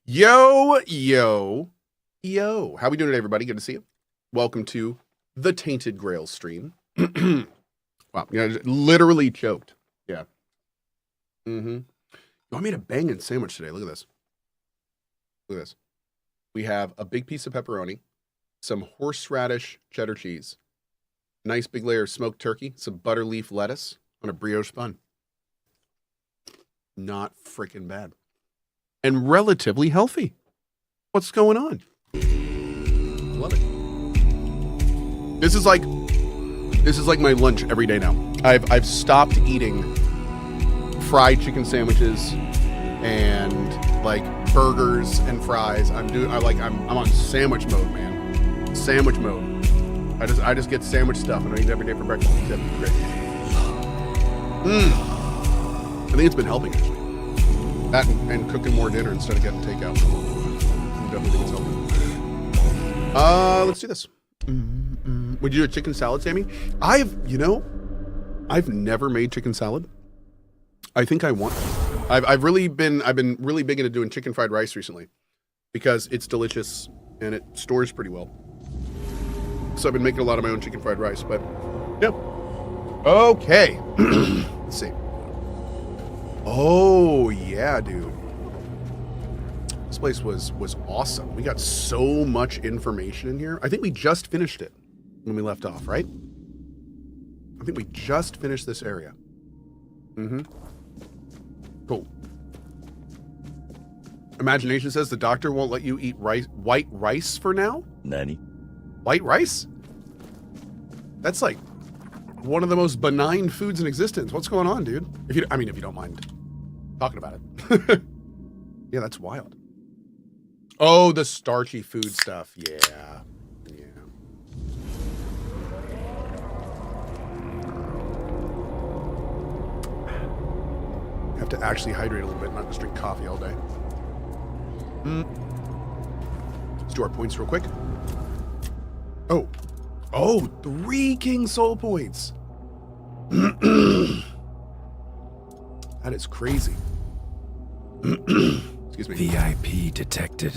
Yo, yo, yo. How we doing today, everybody? Good to see you. Welcome to the Tainted Grail stream. Wow, literally choked. Yeah. You made a banging sandwich today. Look at this. Look at this. We have a big piece of pepperoni, some horseradish cheddar cheese, nice big layer of smoked turkey, some butter leaf lettuce on a brioche bun. Not freaking bad. And relatively healthy. What's going on? Love it. This is like my lunch every day now. I've stopped eating fried chicken sandwiches and like burgers and fries. I'm on sandwich mode, man. Sandwich mode. I just get sandwich stuff and I eat it every day for breakfast. It's great. I think it's been helping actually. That and cooking more dinner instead of getting takeout. I definitely think it's helping. Let's do this. Would you do a chicken salad, Sammy? I've never made chicken salad. I think I want to. I've been really big into doing chicken fried rice recently because it's delicious and it stores pretty well. So I've been making a lot of my own chicken fried rice, but yeah. Okay. Let's see. Oh yeah, dude. This place was awesome. We got so much information in here. I think we just finished it when we left off, right? I think we just finished this area. Cool. Imagination says the doctor won't let you eat white rice for now? Nani? White rice? That's like one of the most benign foods in existence. What's going on, dude? If you don't mind talking about it. Yeah, that's wild. Oh, the starchy food stuff. Yeah. Have to actually hydrate a little bit, not just drink coffee all day. Let's do our points real quick. Oh, 3 King Soul points. That is crazy. Excuse me. VIP detected.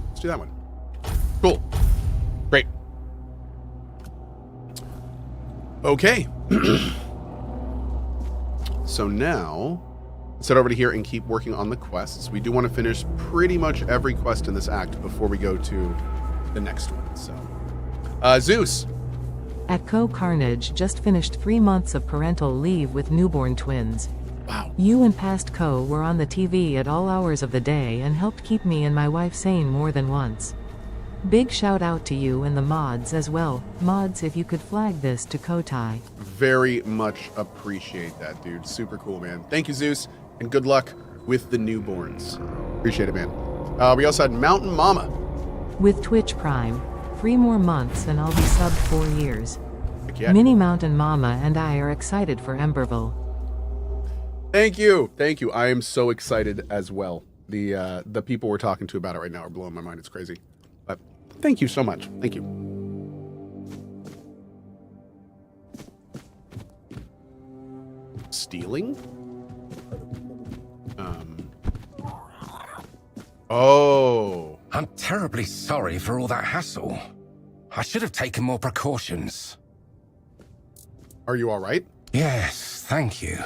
Let's do that one. Cool. Great. Okay. So now, let's head over to here and keep working on the quests. We do want to finish pretty much every quest in this act before we go to the next one. So, Zeus. At CohhCarnage just finished 3 months of parental leave with newborn twins. Wow. You and past Cohh were on the TV at all hours of the day and helped keep me and my wife sane more than once. Big shout out to you and the mods as well. Mods, if you could flag this to Kotai. Very much appreciate that, dude. Super cool, man. Thank you, Zeus, and good luck with the newborns. Appreciate it, man. We also had Mountain Mama. With Twitch Prime, 3 more months and I'll be subbed 4 years. Heck yeah. Mini Mountain Mama and I are excited for Emberville. Thank you. I am so excited as well. The people we're talking to about it right now are blowing my mind. It's crazy. But thank you so much. Thank you. Stealing? Oh. I'm terribly sorry for all that hassle. I should have taken more precautions. Are you all right? Yes, thank you.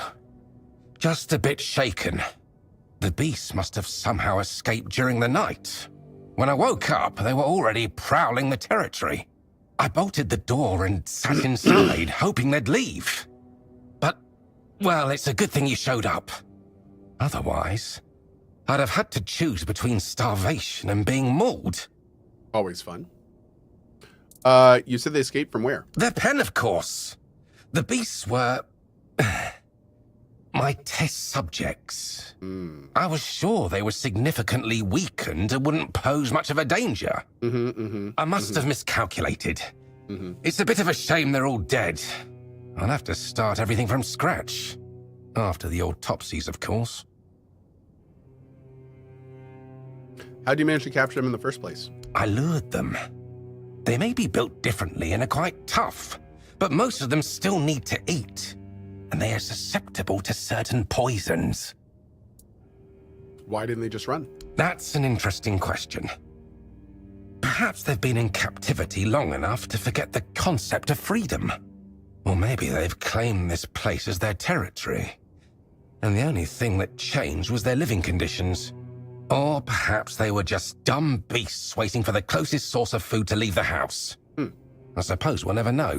Just a bit shaken. The beasts must have somehow escaped during the night. When I woke up, they were already prowling the territory. I bolted the door and sat inside, hoping they'd leave. But, well, it's a good thing you showed up. Otherwise, I'd have had to choose between starvation and being mauled. Always fun. You said they escaped from where? Their pen, of course. The beasts were... my test subjects. I was sure they were significantly weakened and wouldn't pose much of a danger. I must have miscalculated. It's a bit of a shame they're all dead. I'll have to start everything from scratch. After the autopsies, of course. How did you manage to capture them in the first place? I lured them. They may be built differently and are quite tough, but most of them still need to eat, and they are susceptible to certain poisons. Why didn't they just run? That's an interesting question. Perhaps they've been in captivity long enough to forget the concept of freedom. Or maybe they've claimed this place as their territory, and the only thing that changed was their living conditions. Or perhaps they were just dumb beasts waiting for the closest source of food to leave the house. I suppose we'll never know.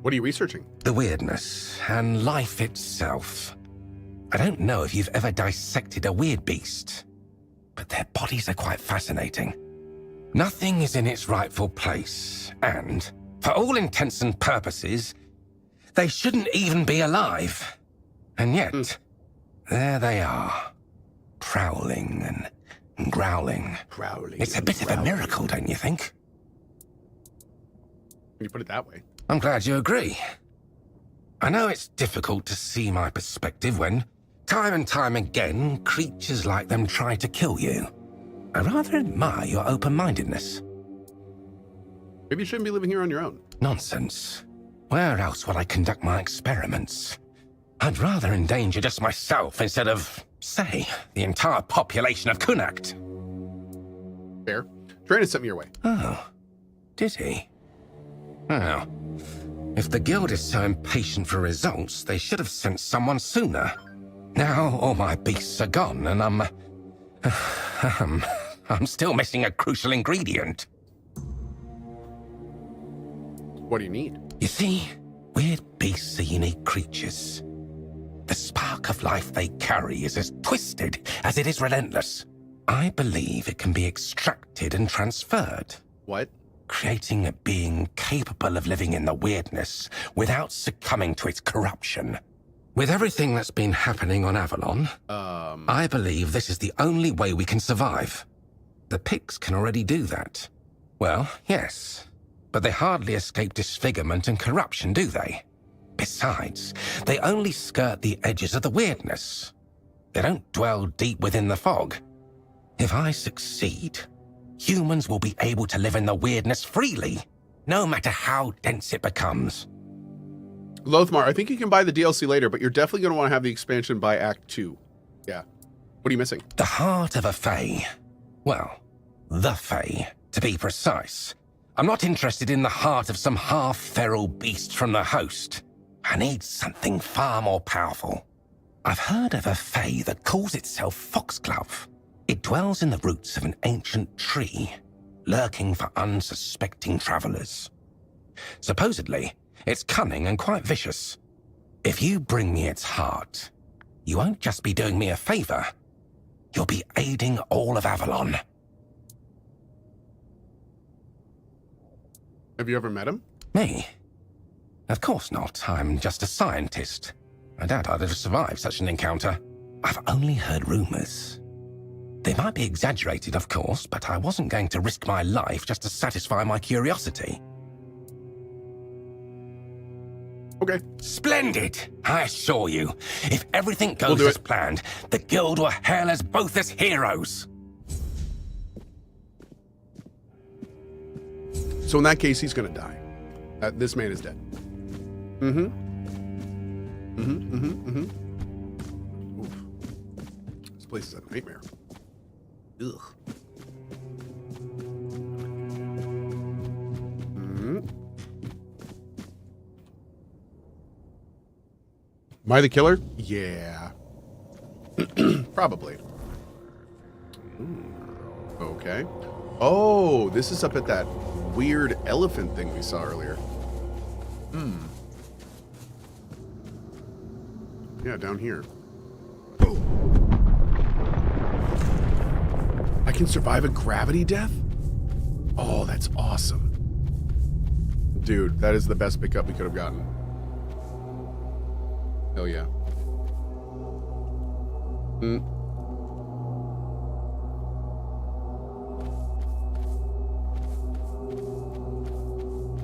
What are you researching? The weirdness and life itself. I don't know if you've ever dissected a weird beast, but their bodies are quite fascinating. Nothing is in its rightful place, and, for all intents and purposes, they shouldn't even be alive. And yet, there they are, prowling and growling. Prowling. It's a bit of a miracle, don't you think? When you put it that way. I'm glad you agree. I know it's difficult to see my perspective when, time and time again, creatures like them try to kill you. I rather admire your open-mindedness. Maybe you shouldn't be living here on your own. Nonsense. Where else would I conduct my experiments? I'd rather endanger just myself instead of, say, the entire population of Connacht. Fair. Trainer sent me your way. Oh, did he? Well, if the guild is so impatient for results, they should have sent someone sooner. Now all my beasts are gone, and I'm still missing a crucial ingredient. What do you need? You see, weird beasts are unique creatures. The spark of life they carry is as twisted as it is relentless. I believe it can be extracted and transferred, What? creating a being capable of living in the weirdness without succumbing to its corruption. With everything that's been happening on Avalon, I believe this is the only way we can survive. The pigs can already do that. Well, yes, but they hardly escape disfigurement and corruption, do they? Besides, they only skirt the edges of the weirdness. They don't dwell deep within the fog. If I succeed, humans will be able to live in the weirdness freely, no matter how dense it becomes. Lothmar, I think you can buy the DLC later, but you're definitely going to want to have the expansion by Act 2. Yeah. What are you missing? The heart of a Fae. Well, the Fae, to be precise. I'm not interested in the heart of some half-feral beast from the host. I need something far more powerful. I've heard of a Fae that calls itself Foxglove. It dwells in the roots of an ancient tree, lurking for unsuspecting travelers. Supposedly, it's cunning and quite vicious. If you bring me its heart, you won't just be doing me a favor. You'll be aiding all of Avalon. Have you ever met him? Me? Of course not. I'm just a scientist. I doubt I'd have survived such an encounter. I've only heard rumors. They might be exaggerated, of course, but I wasn't going to risk my life just to satisfy my curiosity. Okay. Splendid! I assure you, if everything goes as planned, the guild will hail us both as heroes. So in that case, he's going to die. This man is dead. Oof. This place is a nightmare. Ugh. Am I the killer? Yeah. Probably. Okay. Oh, this is up at that weird elephant thing we saw earlier. Yeah, down here. Oh. I can survive a gravity death? Oh, that's awesome. Dude, that is the best pickup we could have gotten. Hell yeah.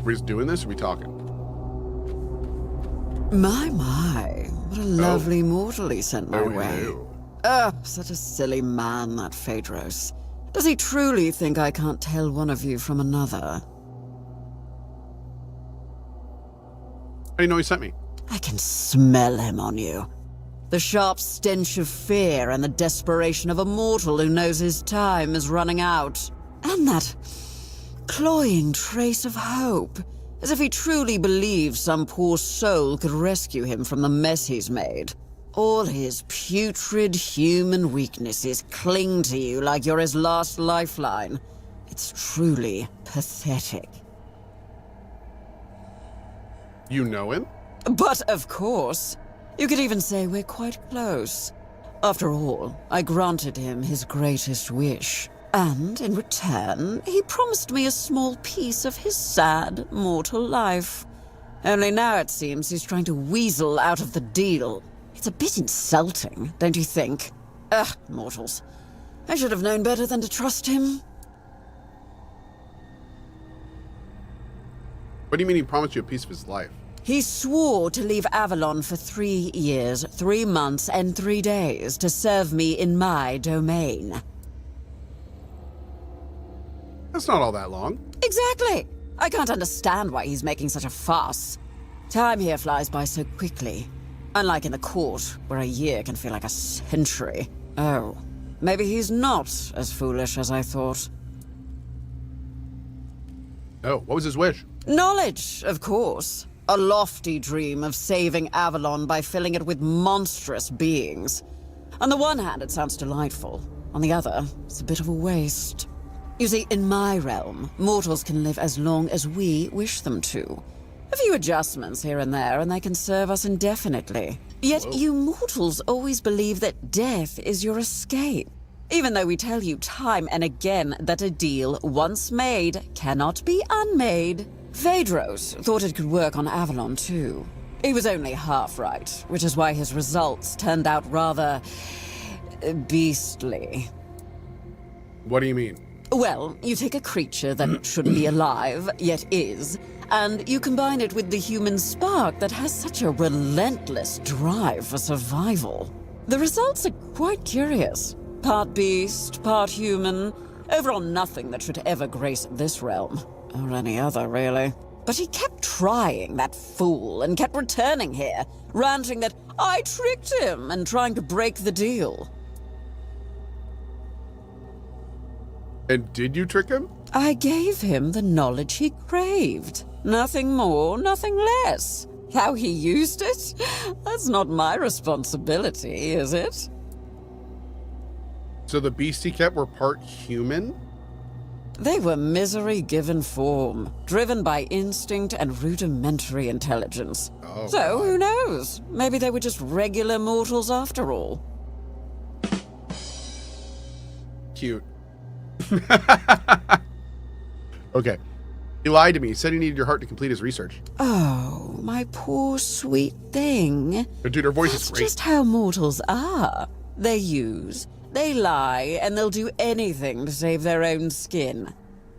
We're just doing this, or are we talking? My, what a lovely mortal he sent my way. Hello. Oh, such a silly man, that Phaedros. Does he truly think I can't tell one of you from another? How do you know he sent me? I can smell him on you. The sharp stench of fear and the desperation of a mortal who knows his time is running out. And that cloying trace of hope, as if he truly believes some poor soul could rescue him from the mess he's made. All his putrid human weaknesses cling to you like you're his last lifeline. It's truly pathetic. You know him? But of course, you could even say we're quite close. After all, I granted him his greatest wish. And in return, he promised me a small piece of his sad, mortal life. Only now it seems he's trying to weasel out of the deal. It's a bit insulting, don't you think? Ugh, mortals. I should have known better than to trust him. What do you mean he promised you a piece of his life? He swore to leave Avalon for 3 years, 3 months, and 3 days to serve me in my domain. That's not all that long. Exactly! I can't understand why he's making such a fuss. Time here flies by so quickly. Unlike in the court, where a year can feel like a century. Oh, maybe he's not as foolish as I thought. Oh, what was his wish? Knowledge, of course. A lofty dream of saving Avalon by filling it with monstrous beings. On the one hand, it sounds delightful. On the other, it's a bit of a waste. You see, in my realm, mortals can live as long as we wish them to. A few adjustments here and there, and they can serve us indefinitely. Yet you mortals always believe that death is your escape. Even though we tell you time and again that a deal once made cannot be unmade. Phaedros thought it could work on Avalon too. He was only half right, which is why his results turned out rather beastly. What do you mean? Well, you take a creature that shouldn't be alive, yet is, and you combine it with the human spark that has such a relentless drive for survival. The results are quite curious. Part beast, part human. Overall nothing that should ever grace this realm. Or any other, really. But he kept trying, that fool, and kept returning here, ranting that I tricked him and trying to break the deal. And did you trick him? I gave him the knowledge he craved. Nothing more, nothing less. How he used it? That's not my responsibility, is it? So the beasts he kept were part human? They were misery given form, driven by instinct and rudimentary intelligence. Oh, so, God. who knows? Maybe they were just regular mortals after all. Cute. Okay. He lied to me. He said he needed your heart to complete his research. Oh, my poor sweet thing. But dude, her voice That's is great. just how mortals are. They use, they lie, and they'll do anything to save their own skin.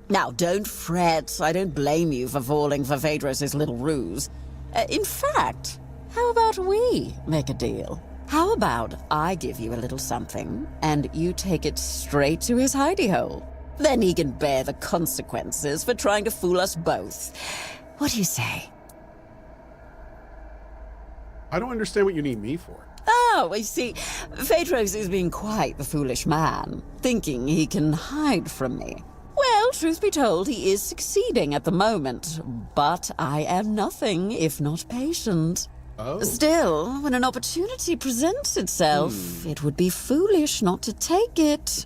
Now, don't fret. I don't blame you for falling for Phaedros' little ruse. In fact, how about we make a deal? How about I give you a little something, and you take it straight to his hidey hole? Then he can bear the consequences for trying to fool us both. What do you say? I don't understand what you need me for. Oh, I see. Phaedros is being quite the foolish man, thinking he can hide from me. Well, truth be told, he is succeeding at the moment, but I am nothing if not patient. Oh. Still, when an opportunity presents itself, it would be foolish not to take it.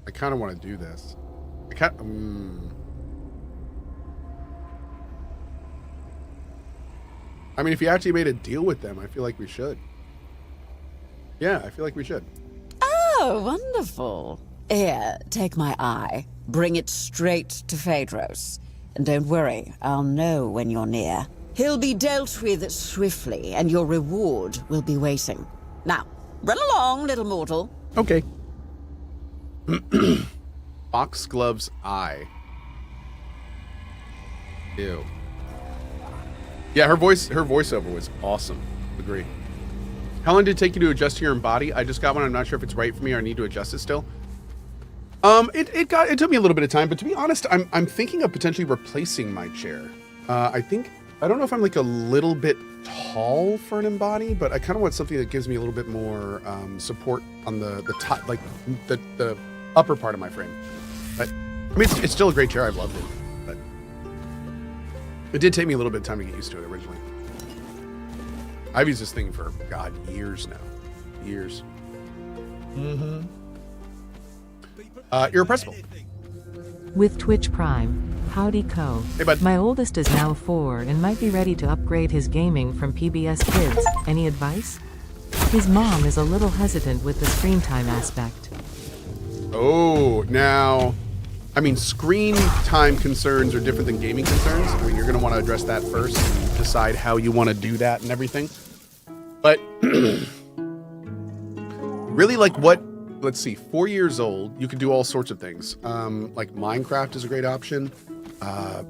I kind of want to do this. I mean, if you actually made a deal with them, I feel like we should. Yeah, I feel like we should. Oh, wonderful. Here, take my eye. Bring it straight to Phaedros. And don't worry, I'll know when you're near. He'll be dealt with swiftly, and your reward will be waiting. Now, run along, little mortal. Okay. Foxglove's eye. Ew. Yeah, her voiceover was awesome. Agree. How long did it take you to adjust to your own body? I just got one. I'm not sure if it's right for me or I need to adjust it still. It took me a little bit of time, but to be honest, I'm thinking of potentially replacing my chair. I don't know if I'm like a little bit tall for an embody, but I kind of want something that gives me a little bit more support on the top, like the upper part of my frame. But I mean, it's still a great chair. I've loved it, but it did take me a little bit of time to get used to it originally. I've used this thing for, God, years now. Years. Mm-hmm. Irrepressible. With Twitch Prime. Howdy, Cohh. Hey, bud. My oldest is now 4 and might be ready to upgrade his gaming from PBS Kids. Any advice? His mom is a little hesitant with the screen time aspect. Oh, now, I mean, screen time concerns are different than gaming concerns. I mean, you're going to want to address that first and decide how you want to do that and everything. But really, like what, let's see, 4 years old, you can do all sorts of things. Like Minecraft is a great option.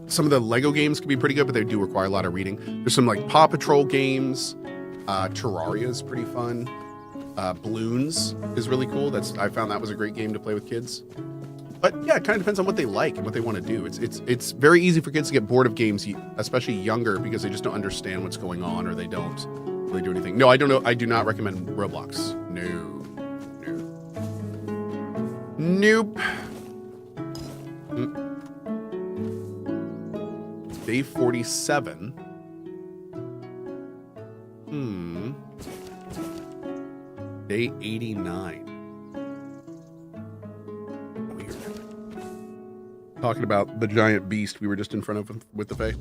Some of the Lego games can be pretty good, but they do require a lot of reading. There's some like Paw Patrol games. Terraria is pretty fun. Balloons is really cool. I found that was a great game to play with kids. But yeah, it kind of depends on what they like and what they want to do. It's very easy for kids to get bored of games, especially younger, because they just don't understand what's going on or they don't really do anything. No, I don't know. I do not recommend Roblox. Nope. Day 47. Day 89. Weird. Talking about the giant beast we were just in front of with the Fae.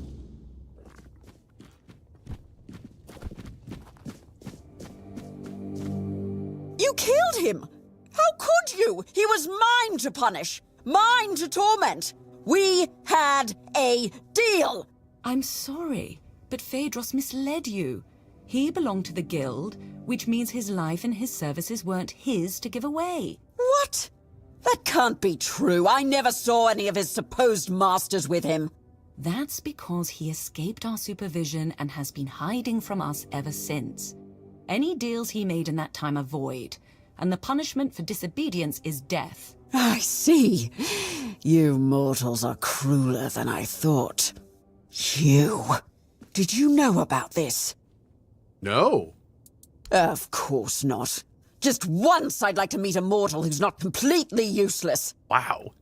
You killed him! How could you? He was mine to punish, mine to torment. We had a deal. I'm sorry, but Phaedros misled you. He belonged to the guild, which means his life and his services weren't his to give away. What? That can't be true. I never saw any of his supposed masters with him. That's because he escaped our supervision and has been hiding from us ever since. Any deals he made in that time are void, and the punishment for disobedience is death. I see. You mortals are crueler than I thought. Did you know about this? No. Of course not. Just once I'd like to meet a mortal who's not completely useless. Wow.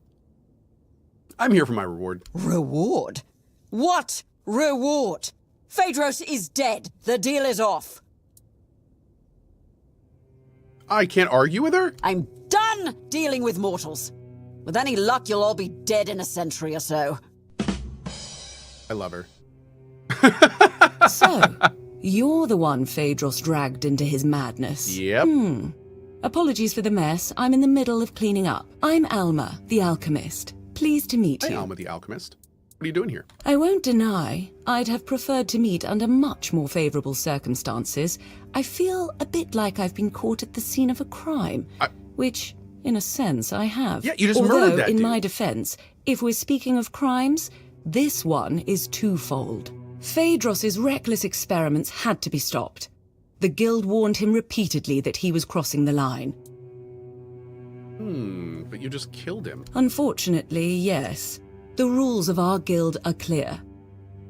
I'm here for my reward. Reward? What reward? Phaedros is dead. The deal is off. I can't argue with her? I'm done dealing with mortals. With any luck, you'll all be dead in a century or so. I love her. So, you're the one Phaedros dragged into his madness. Yep. Apologies for the mess. I'm in the middle of cleaning up. I'm Alma, the alchemist. Pleased to meet Hey, you. Alma the alchemist. What are you doing here? I won't deny, I'd have preferred to meet under much more favorable circumstances. I feel a bit like I've been caught at the scene of a crime, which, in a sense, I have. Yeah, you just Although, murdered that in dude. my defense, if we're speaking of crimes, this one is twofold. Phaedros's reckless experiments had to be stopped. The guild warned him repeatedly that he was crossing the line. But you just killed him. Unfortunately, yes. The rules of our guild are clear.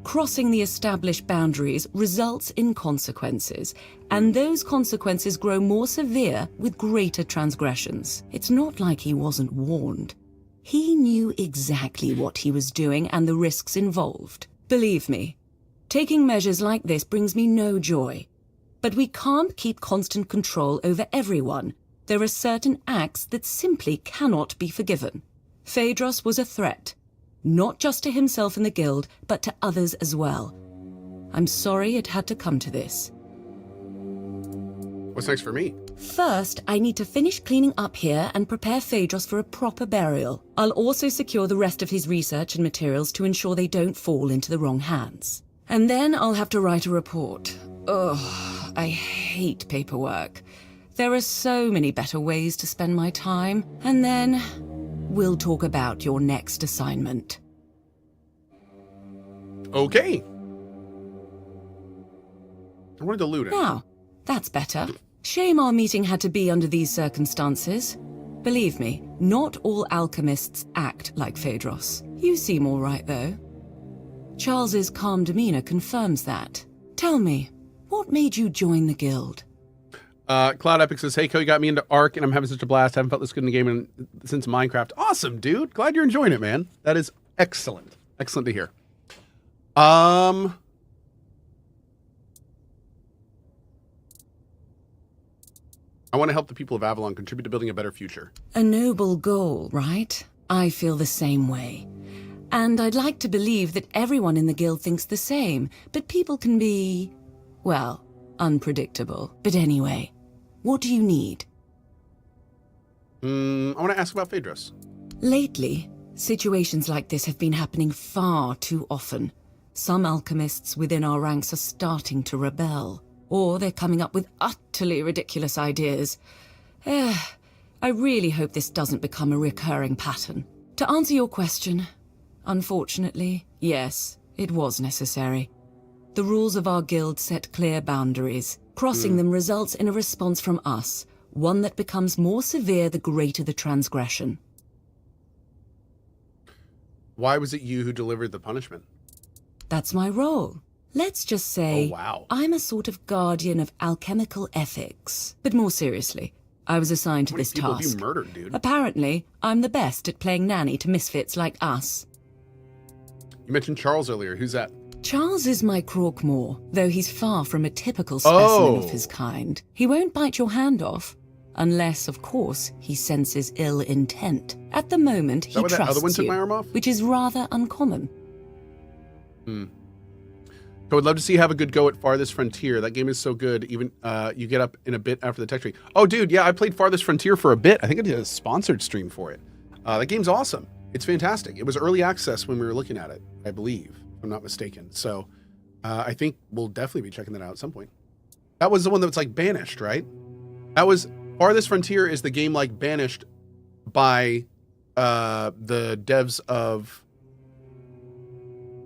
Crossing the established boundaries results in consequences, and those consequences grow more severe with greater transgressions. It's not like he wasn't warned. He knew exactly what he was doing and the risks involved. Believe me, taking measures like this brings me no joy. But we can't keep constant control over everyone. There are certain acts that simply cannot be forgiven. Phaedros was a threat. Not just to himself and the guild, but to others as well. I'm sorry it had to come to this. What's next for me? First, I need to finish cleaning up here and prepare Phaedros for a proper burial. I'll also secure the rest of his research and materials to ensure they don't fall into the wrong hands. And then I'll have to write a report. Ugh, I hate paperwork. There are so many better ways to spend my time. And then we'll talk about your next assignment. Okay. I wanted to loot it. Now, that's better. Shame our meeting had to be under these circumstances. Believe me, not all alchemists act like Phaedros. You seem all right, though. Charles's calm demeanor confirms that. Tell me, what made you join the guild? Cloud Epic says, hey, Cohh, you got me into Ark, and I'm having such a blast. I haven't felt this good in the game since Minecraft. Awesome, dude. Glad you're enjoying it, man. That is excellent. Excellent to hear. I want to help the people of Avalon contribute to building a better future. A noble goal, right? I feel the same way. And I'd like to believe that everyone in the guild thinks the same, but people can be, well, unpredictable. But anyway, what do you need? I want to ask about Phaedros. Lately, situations like this have been happening far too often. Some alchemists within our ranks are starting to rebel, or they're coming up with utterly ridiculous ideas. I really hope this doesn't become a recurring pattern. To answer your question, unfortunately, yes, it was necessary. The rules of our guild set clear boundaries. Crossing them results in a response from us, one that becomes more severe the greater the transgression. Why was it you who delivered the punishment? That's my role. Let's just say, Oh, wow. I'm a sort of guardian of alchemical ethics. But more seriously, I was assigned to How many this people have task. you murdered, dude? Apparently, I'm the best at playing nanny to misfits like us. You mentioned Charles earlier. Who's that? Charles is my Croakmore, though he's far from a typical specimen of Oh. his kind. He won't bite your hand off, unless, of course, he senses ill intent. At the moment, he that why that trusts other one took you, my arm off? which is rather uncommon. I would love to see you have a good go at Farthest Frontier. That game is so good. Even you get up in a bit after the tech tree. Oh, dude, yeah, I played Farthest Frontier for a bit. I think I did a sponsored stream for it. That game's awesome. It's fantastic. It was early access when we were looking at it, I believe, if I'm not mistaken. So I think we'll definitely be checking that out at some point. That was the one that's like Banished, right? That was Farthest Frontier is the game like Banished by the devs of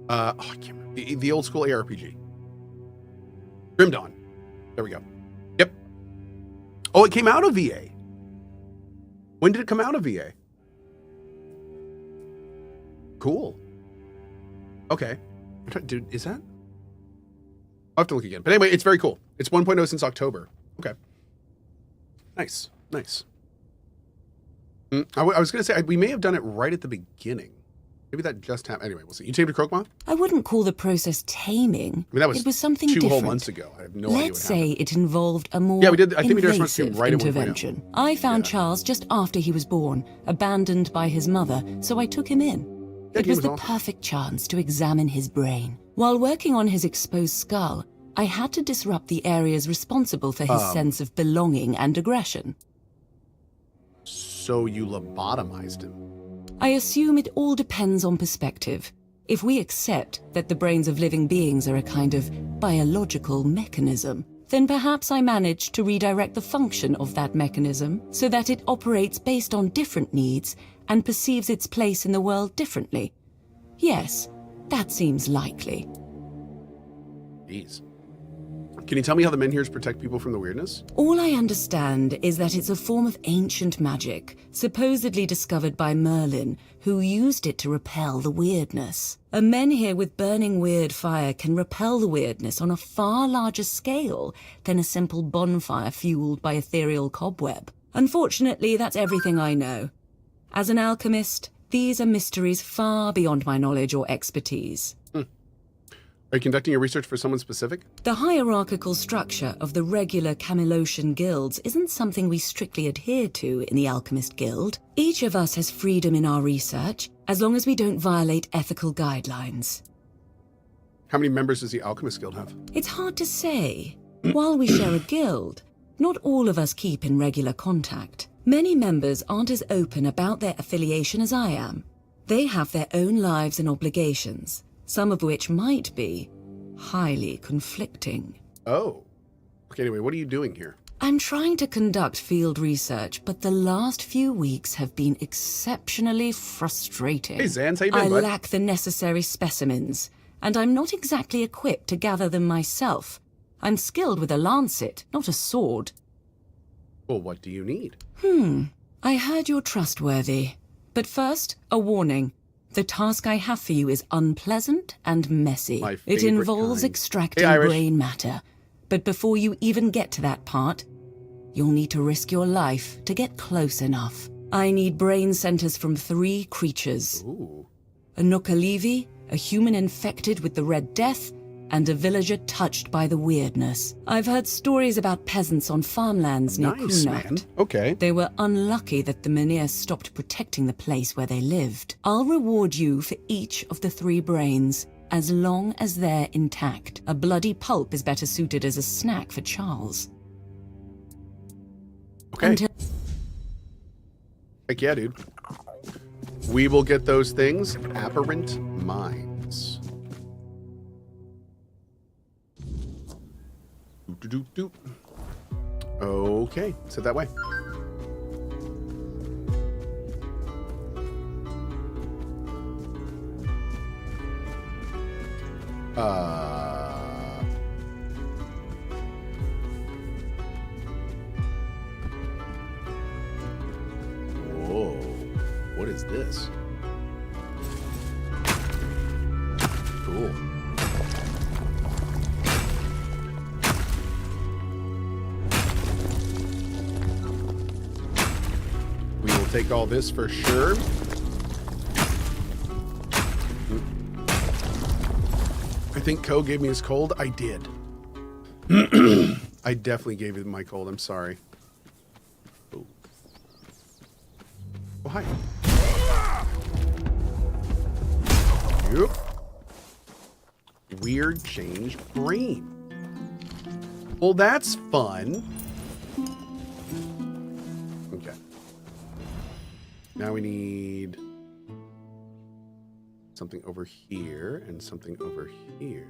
I can't remember. The old school ARPG. Grim Dawn. There we go. Yep. Oh, it came out of VA. When did it come out of VA? Cool. Okay. Dude, is that? I'll have to look again. But anyway, it's very cool. It's 1.0 since October. Okay. Nice. Nice. I was going to say, we may have done it right at the beginning. Maybe that just happened. Anyway, we'll see. You tamed a Croakmore? I wouldn't call the process taming. I mean, that was, it was something 2 different. whole months ago. I have no idea what Let's say happened. it involved a more Yeah, we did. I think we did a stream invasive right at 1.0. intervention. I found Charles just after he was born, abandoned by his mother, so I took him in. That It game was was the awesome. perfect chance to examine his brain. While working on his exposed skull, I had to disrupt the areas responsible for his sense of belonging and aggression. So you lobotomized him. I assume it all depends on perspective. If we accept that the brains of living beings are a kind of biological mechanism, then perhaps I managed to redirect the function of that mechanism so that it operates based on different needs and perceives its place in the world differently. Yes, that seems likely. Jeez. Can you tell me how the Menhirs protect people from the weirdness? All I understand is that it's a form of ancient magic, supposedly discovered by Merlin, who used it to repel the weirdness. A menhir with burning weird fire can repel the weirdness on a far larger scale than a simple bonfire fueled by ethereal cobweb. Unfortunately, that's everything I know. As an alchemist, these are mysteries far beyond my knowledge or expertise. Are you conducting your research for someone specific? The hierarchical structure of the regular Camelosian guilds isn't something we strictly adhere to in the Alchemist Guild. Each of us has freedom in our research, as long as we don't violate ethical guidelines. How many members does the Alchemist Guild have? It's hard to say. While we share a guild, not all of us keep in regular contact. Many members aren't as open about their affiliation as I am. They have their own lives and obligations, some of which might be highly conflicting. Oh. Okay, anyway, what are you doing here? I'm trying to conduct field research, but the last few weeks have been exceptionally frustrating. Hey, Zans, how you doing, I bud? lack the necessary specimens, and I'm not exactly equipped to gather them myself. I'm skilled with a lancet, not a sword. Well, what do you need? I heard you're trustworthy. But first, a warning. The task I have for you is unpleasant and messy. My It favorite involves kind. extracting Hey, Irish. brain matter. But before you even get to that part, you'll need to risk your life to get close enough. I need brain centers from 3 creatures. Ooh. A Nookalivi, a human infected with the Red Death, and a villager touched by the weirdness. I've heard stories about peasants on farmlands near Nice, man. Kunnacht. Okay. They were unlucky that the Mynir stopped protecting the place where they lived. I'll reward you for each of the 3 brains, as long as they're intact. A bloody pulp is better suited as a snack for Charles. Okay. Until Heck yeah, dude. We will get those things. Apparent minds. Doop. Okay, sit that way. Whoa. What is this? Cool. We will take all this for sure. I think Cohh gave me his cold. I did. I definitely gave him my cold. I'm sorry. Oh, oh hi. Yep. Weird changed brain. Well, that's fun. Okay. Now we need something over here and something over here.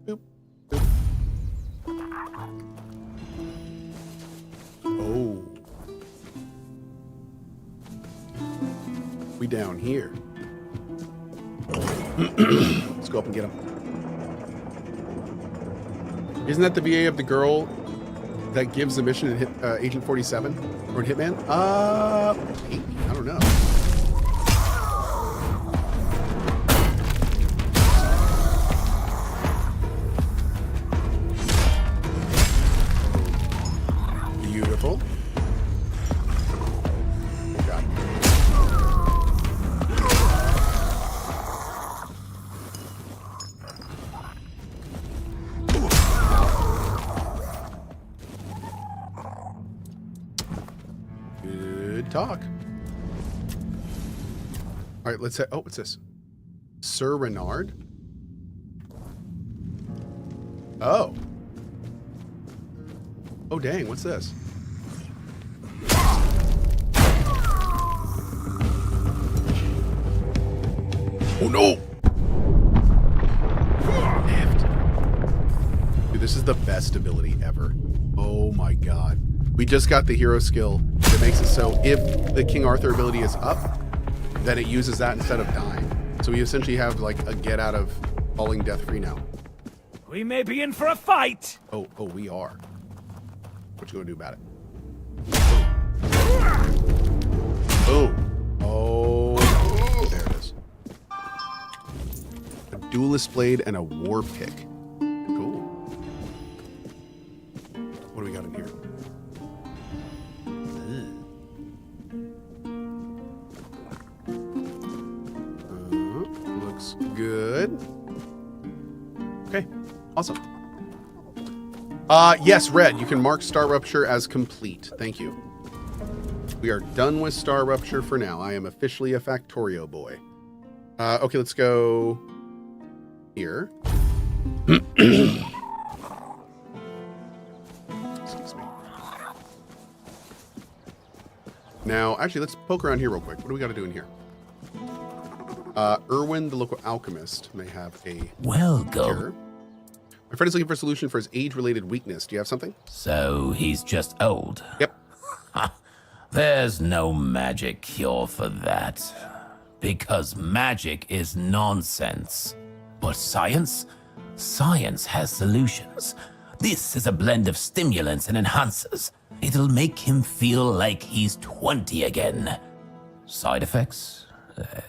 Boop, boop. Oh. We down here. Let's go up and get him. Isn't that the VA of the girl that gives the mission in Agent 47 or in Hitman? Maybe. I don't know. Beautiful. Got it. Good talk. All right, let's say, oh, what's this? Sir Renard? Oh. Oh, dang, what's this? Oh, no! Dude, this is the best ability ever. Oh, my God. We just got the hero skill that makes it so if the King Arthur ability is up, then it uses that instead of dying. So we essentially have, like, a get out of falling death free now. We may be in for a fight. Oh, we are. What you gonna do about it? Boom. Oh, there it is. A duelist blade and a war pick. Cool. What do we got in here? Looks good. Okay, awesome. Yes, Red, you can mark Star Rupture as complete. Thank you. We are done with Star Rupture for now. I am officially a Factorio boy. Okay, let's go here. Excuse me. Now, actually, let's poke around here real quick. What do we got to do in here? Erwin, the local alchemist, may have a cure. My friend is looking for a solution for his age-related weakness. Do you have something? So he's just old. Yep. There's no magic cure for that. because magic is nonsense. But science? Science has solutions. This is a blend of stimulants and enhancers. It'll make him feel like he's 20 again. Side effects?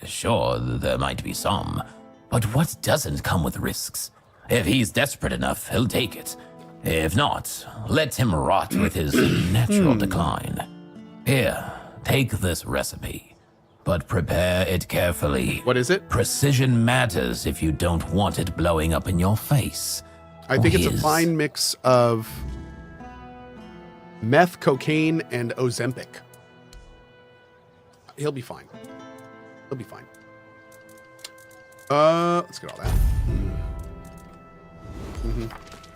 Sure, there might be some. But what doesn't come with risks? If he's desperate enough, he'll take it. If not, let him rot with his natural decline. Here, take this recipe. But prepare it carefully. What is it? Precision matters if you don't want it blowing up in your face. I think it's a His. fine mix of meth, cocaine, and Ozempic. He'll be fine. He'll be fine. Let's get all that.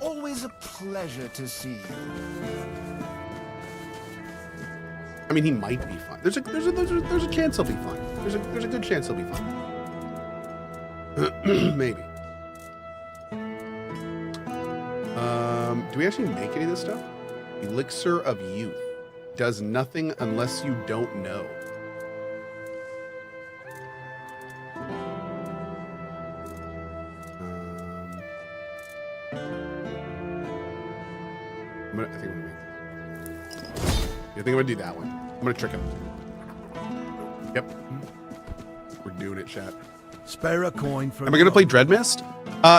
Always a pleasure to see you. I mean, he might be fine. There's a chance he'll be fine. There's a good chance he'll be fine. Maybe. Do we actually make any of this stuff? Elixir of Youth does nothing unless you don't know. I think I'm gonna make this. I think I'm gonna do that one. I'm gonna trick him. Yep. We're doing it, chat. Spare a coin for. Am I gonna play Dreadmist?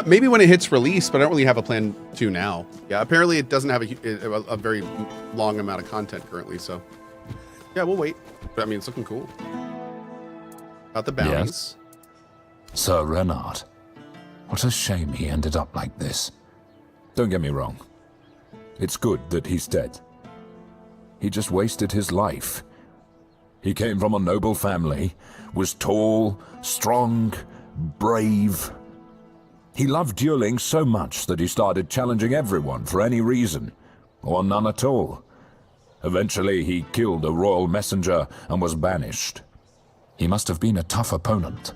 Maybe when it hits release, but I don't really have a plan to now. Yeah, apparently it doesn't have a very long amount of content currently, so yeah, we'll wait. But I mean, it's looking cool. About the bounties. Sir Renard. What a shame he ended up like this. Don't get me wrong. It's good that he's dead. He just wasted his life. He came from a noble family, was tall, strong, brave. He loved dueling so much that he started challenging everyone for any reason, or none at all. Eventually, he killed a royal messenger and was banished. He must have been a tough opponent.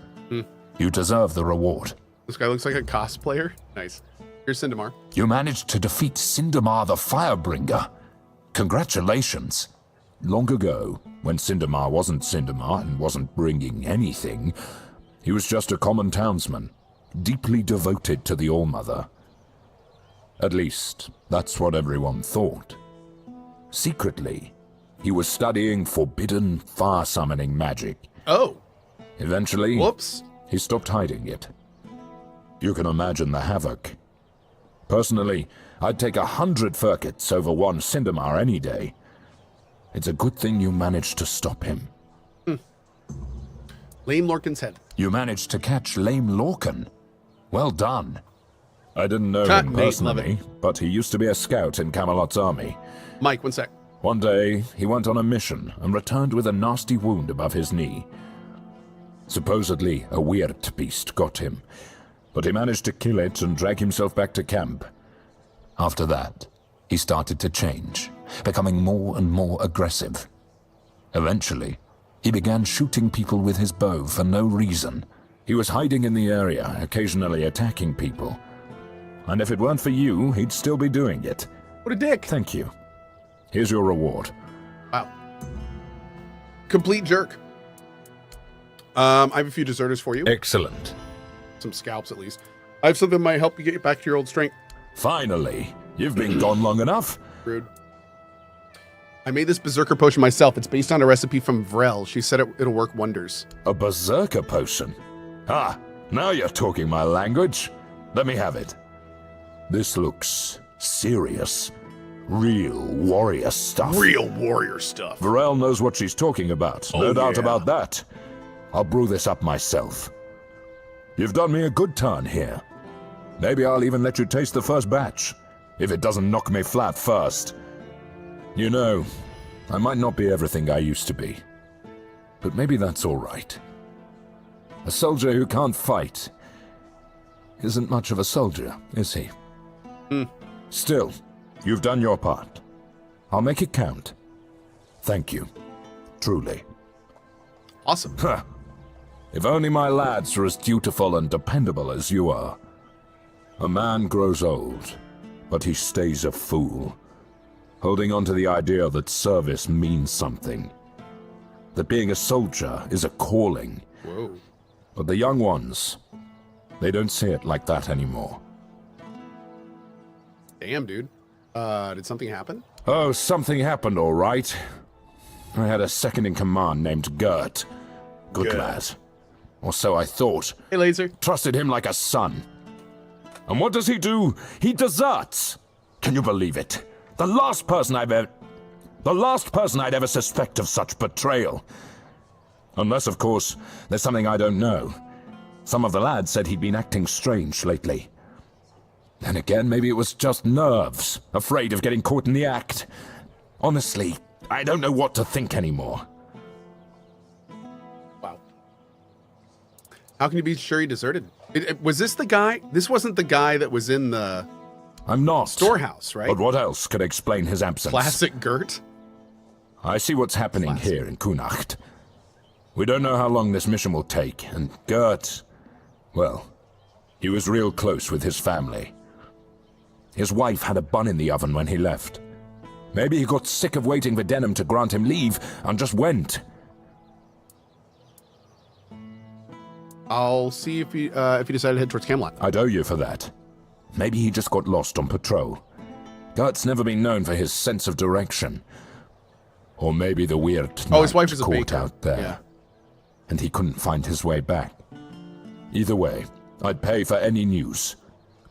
You deserve the reward. This guy looks like a cosplayer. Nice. Here's Syndamar. You managed to defeat Syndamar the Firebringer. Congratulations. Long ago, when Syndamar wasn't Syndamar and wasn't bringing anything, he was just a common townsman, deeply devoted to the All-Mother. At least, that's what everyone thought. Secretly, he was studying forbidden fire-summoning magic. Oh. Eventually, Whoops. he stopped hiding it. You can imagine the havoc. Personally, I'd take 100 Furkets over one Syndamar any day. It's a good thing you managed to stop him. Lame Lorcan's head. You managed to catch Lame Lorcan. Well done. I didn't know Cut, him mate, personally, but he used to be a scout in Camelot's army. Mike, one sec. One day, he went on a mission and returned with a nasty wound above his knee. Supposedly, a weird beast got him, but he managed to kill it and drag himself back to camp. After that, he started to change, becoming more and more aggressive. Eventually, he began shooting people with his bow for no reason. He was hiding in the area, occasionally attacking people. And if it weren't for you, he'd still be doing it. What a dick. Thank you. Here's your reward. Wow. Complete jerk. I have a few deserters for you. Excellent. Some scalps, at least. I have something that might help you get back to your old strength. Finally, you've been gone long enough. Rude. I made this berserker potion myself. It's based on a recipe from Vrel. She said it'll work wonders. A berserker potion? Ah, now you're talking my language. Let me have it. This looks serious. Real warrior stuff. Real warrior stuff. Varel knows what she's talking about. No doubt about that. I'll brew this up myself. You've done me a good turn here. Maybe I'll even let you taste the first batch, if it doesn't knock me flat first. You know, I might not be everything I used to be, but maybe that's all right. A soldier who can't fight isn't much of a soldier, is he? Still, you've done your part. I'll make it count. Thank you. Truly. Awesome. Huh. If only my lads were as dutiful and dependable as you are. A man grows old, but he stays a fool, holding on to the idea that service means something. That being a soldier is a calling, Whoa. But the young ones, they don't see it like that anymore. Damn, dude. Did something happen? Oh, something happened, all right. I had a second-in-command named Gert. Good lad. Or so I thought. Hey, Laser. Trusted him like a son. And what does he do? He deserts. Can you believe it? The last person I'd ever suspect of such betrayal. Unless, of course, there's something I don't know. Some of the lads said he'd been acting strange lately. Then again, maybe it was just nerves, afraid of getting caught in the act. Honestly, I don't know what to think anymore. Wow. How can you be sure he deserted? Was this the guy? This wasn't the guy that was in the... I'm not. Storehouse, right? But what else could explain his absence? Classic Gert. I see what's happening here in Connacht. We don't know how long this mission will take, and Gert, well, he was real close with his family. His wife had a bun in the oven when he left. Maybe he got sick of waiting for Denham to grant him leave and just went. I'll see if he decided to head towards Camelot. I'd owe you for that. Maybe he just got lost on patrol. Gert's never been known for his sense of direction. Or maybe the weird his wife is a caught baker. out there. Yeah. And he couldn't find his way back. Either way, I'd pay for any news,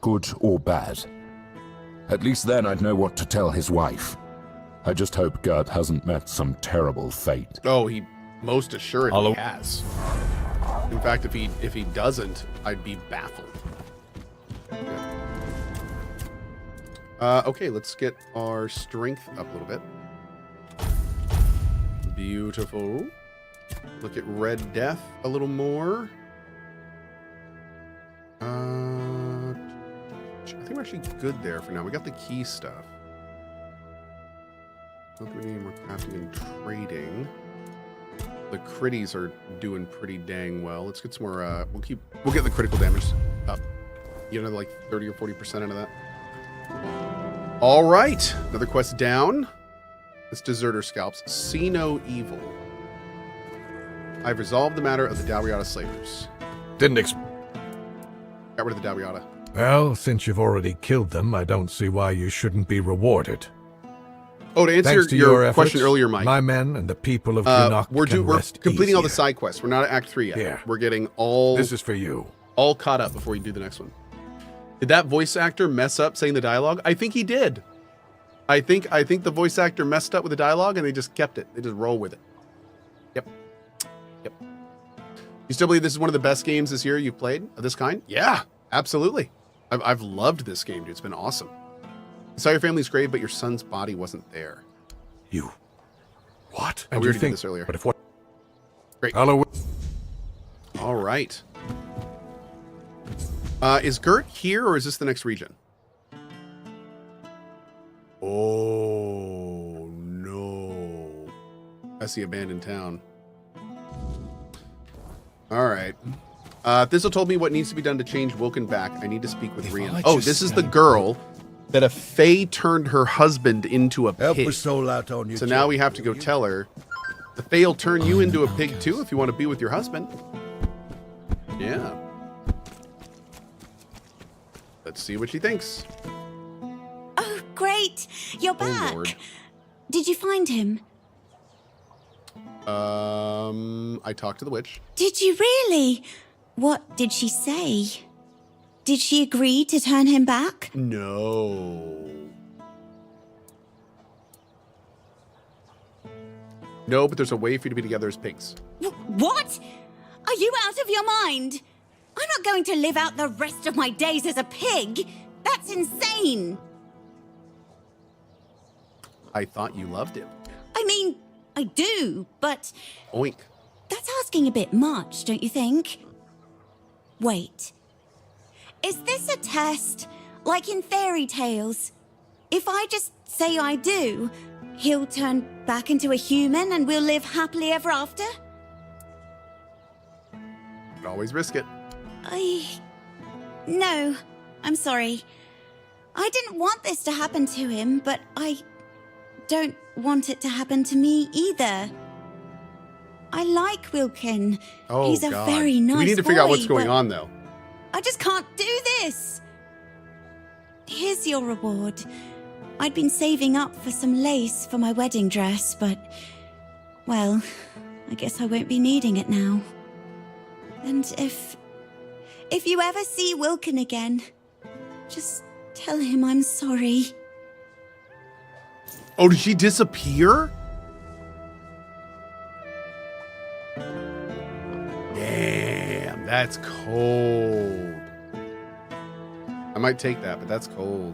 good or bad. At least then I'd know what to tell his wife. I just hope Gert hasn't met some terrible fate. Oh, he most assuredly has. In fact, if he doesn't, I'd be baffled. Okay, let's get our strength up a little bit. Beautiful. Look at Red Death a little more. I think we're actually good there for now. We got the key stuff. Don't think we need any more crafting and trading. The critties are doing pretty dang well. Let's get some more. We'll get the critical damage up. You know, like 30 or 40% out of that. All right, another quest down. It's Deserter Scalps. See no evil. I've resolved the matter of the Dalriada slavers. Got rid of the Dalriada. Well, since you've already killed them, I don't see why you shouldn't be rewarded. Oh, to answer Thanks to your efforts, question earlier, Mike. My men and the people of Connacht we're can rest completing all the easier. side quests. We're not at Act 3 yet. Yeah. We're getting all This is for you. all caught up before we do the next one. Did that voice actor mess up saying the dialogue? I think he did. I think the voice actor messed up with the dialogue and they just kept it. They just roll with it. Yep. You still believe this is one of the best games this year you've played of this kind? Yeah, absolutely. I've loved this game, dude. It's been awesome. I saw your family's grave, but your son's body wasn't there. You. What? Oh, we already did this earlier. But if what? Great. Hello. All right. Is Gert here or is this the next region? Oh, no. That's the abandoned town. All right. Thistle told me what needs to be done to change Wilken back. I need to speak with Rian. Oh, this is the girl that a fae turned her husband into a Help pig. her soul out on you. So now we have to go tell her. The fae will turn you into a pig too if you want to be with your husband. Yeah. Let's see what she thinks. Oh, great. You're back. Lord. Did you find him? I talked to the witch. Did you really? What did she say? Did she agree to turn him back? No. No, but there's a way for you to be together as pigs. What? Are you out of your mind? I'm not going to live out the rest of my days as a pig. That's insane. I thought you loved him. I mean, I do, but Oink. that's asking a bit much, don't you think? Wait. Is this a test? Like in fairy tales? If I just say I do, he'll turn back into a human and we'll live happily ever after? Could always risk it. No, I'm sorry. I didn't want this to happen to him, but I don't want it to happen to me either. I like Wilkin. Oh, He's a God. very nice We need to figure out what's boy, going but on, though. I just can't do this. Here's your reward. I'd been saving up for some lace for my wedding dress, but, well, I guess I won't be needing it now. And if you ever see Wilkin again, just tell him I'm sorry. Oh, did she disappear? Damn, that's cold. I might take that, but that's cold.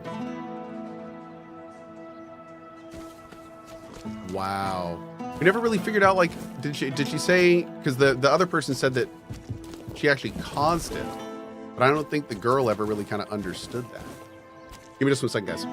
Wow. We never really figured out, like, did she say, because the other person said that she actually caused it, but I don't think the girl ever really kind of understood that. Give me just 1 second, guys.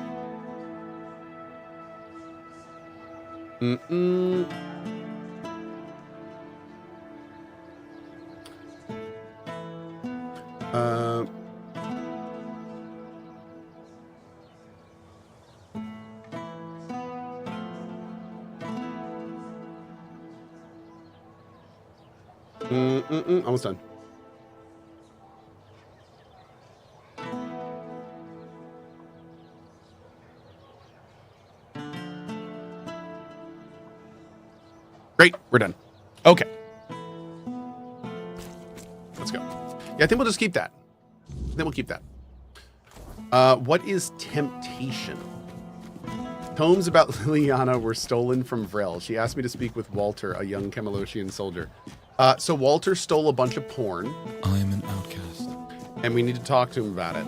Almost done. Great, we're done. Okay. Let's go. Yeah, I think we'll just keep that. Then we'll keep that. What is temptation? Tomes about Liliana were stolen from Vrel. She asked me to speak with Walter, a young Camelosian soldier. So Walter stole a bunch of porn. I'm an outcast. And we need to talk to him about it.